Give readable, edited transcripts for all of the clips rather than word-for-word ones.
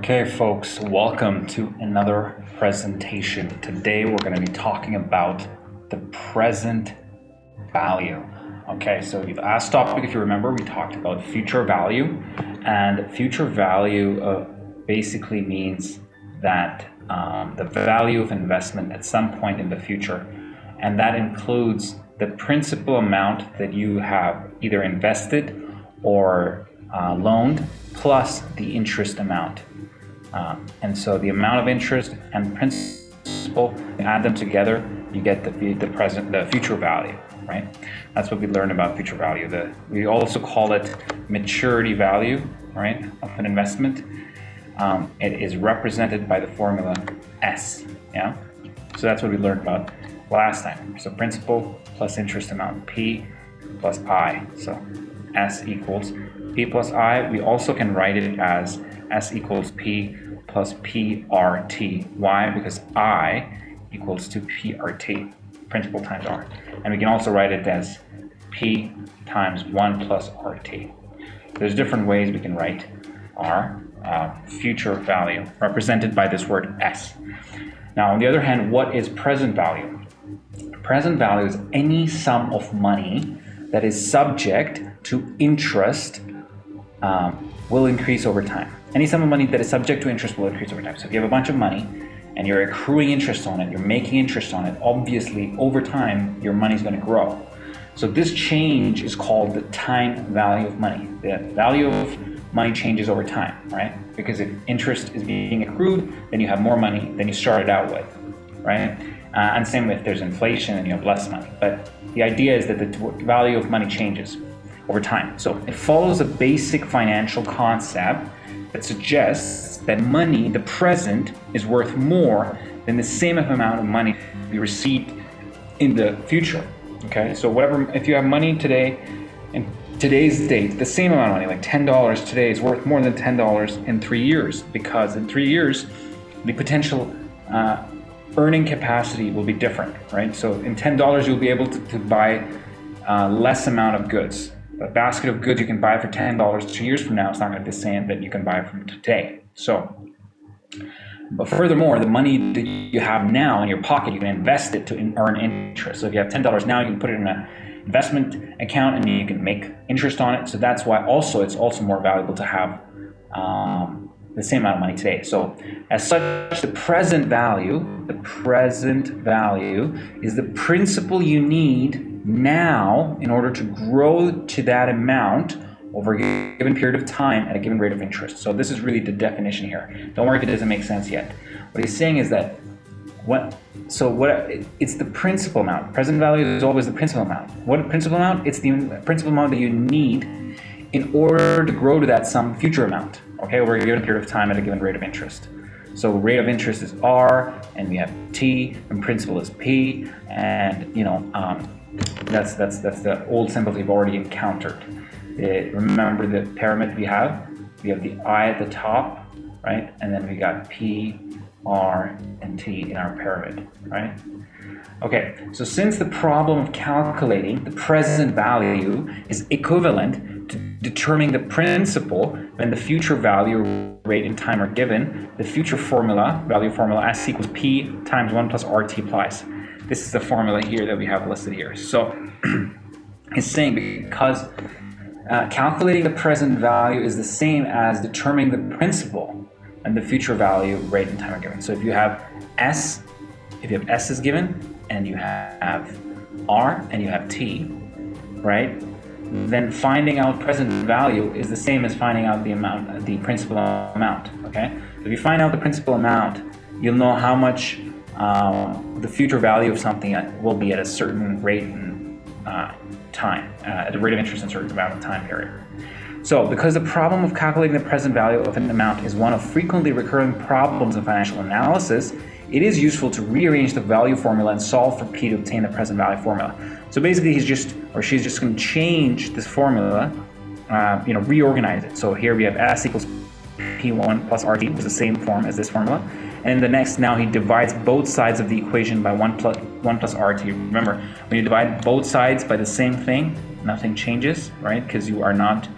Okay, folks, welcome to another presentation. Today we're going to be talking about the present value. Okay, so the last topic, if you remember, we talked about future value, and future value basically means that the value of investment at some point in the future, and that includes the principal amount that you have either invested or loaned plus the interest amount. And so the amount of interest and principal, you add them together, you get the future value, right? That's what we learned about future value. We also call it maturity value, right, of an investment. It is represented by the formula S, yeah? So that's what we learned about last time. So principal plus interest amount, P plus I. So S equals P plus I. We also can write it as S equals P plus PRT. Why? Because I equals to PRT, principal times R. And we can also write it as P times 1 plus RT. There's different ways we can write our future value, represented by this word S. Now, on the other hand, what is present value? Present value is any sum of money that is subject to interest will increase over time. Any sum of money that is subject to interest will increase over time. So if you have a bunch of money and you're accruing interest on it, you're making interest on it, obviously over time your money is going to grow. So this change is called the time value of money. The value of money changes over time, right? Because if interest is being accrued, then you have more money than you started out with, right? And same if there's inflation and you have less money. But the idea is that the value of money changes over time. So it follows a basic financial concept that suggests that money, the present, is worth more than the same amount of money we received in the future. Okay, so if you have money today, in today's date, the same amount of money, like $10 today, is worth more than $10 in 3 years, because in 3 years, the potential earning capacity will be different, right? So in $10, you'll be able to buy less amount of goods. A basket of goods you can buy for $10 2 years from now, it's not going to be the same that you can buy from today. But furthermore, the money that you have now in your pocket, you can invest it to earn interest. So if you have $10 now, you can put it in an investment account and you can make interest on it. So that's why it's also more valuable to have the same amount of money today. So as such, the present value is the principal you need now in order to grow to that amount over a given period of time at a given rate of interest. So this is really the definition here. Don't worry if it doesn't make sense yet. What he's saying is that it's the principal amount. Present value is always the principal amount. What principal amount? It's the principal amount that you need in order to grow to that some future amount, okay, over a given period of time at a given rate of interest. So rate of interest is R, and we have T, and principal is P, and that's the old symbols we've already encountered. Remember the pyramid we have the I at the top, right? And then we got P, R, and T in our pyramid, right? Okay, so since the problem of calculating the present value is equivalent to determining the principal when the future value, rate, and time are given, the future value formula S equals P times 1 plus RT applies. This is the formula here that we have listed here. So it's saying because calculating the present value is the same as determining the principal and the future value, rate, and time are given. So if you have S is given, and you have R, and you have T, right? Then finding out present value is the same as finding out the principal amount, okay? So if you find out the principal amount, you'll know how much the future value of something will be at a certain rate and time, at a rate of interest in a certain amount of time period. So because the problem of calculating the present value of an amount is one of frequently recurring problems in financial analysis, it is useful to rearrange the value formula and solve for P to obtain the present value formula. So basically she's just going to change this formula, reorganize it. So here we have S equals P1 plus RT, which is the same form as this formula. And now he divides both sides of the equation by 1 plus RT. Remember, when you divide both sides by the same thing, nothing changes, right? Because you are not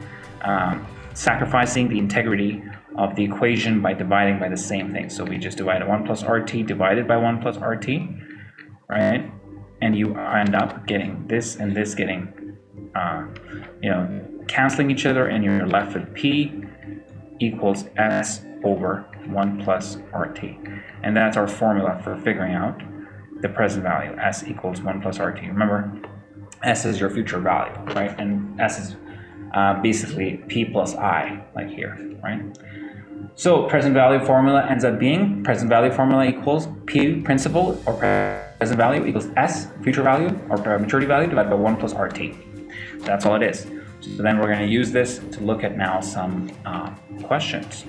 sacrificing the integrity of the equation by dividing by the same thing. So we just divided 1 plus RT divided by 1 plus RT, right? And you end up getting this and this getting, canceling each other, and you're left with P equals S over 1 plus RT. And that's our formula for figuring out the present value. S equals 1 plus RT. Remember, S is your future value, right? And S is basically P plus I, like here, right? So present value formula ends up being present value formula equals P principal or present value equals S future value or maturity value divided by 1 plus RT. That's all it is. So then we're going to use this to look at now some questions.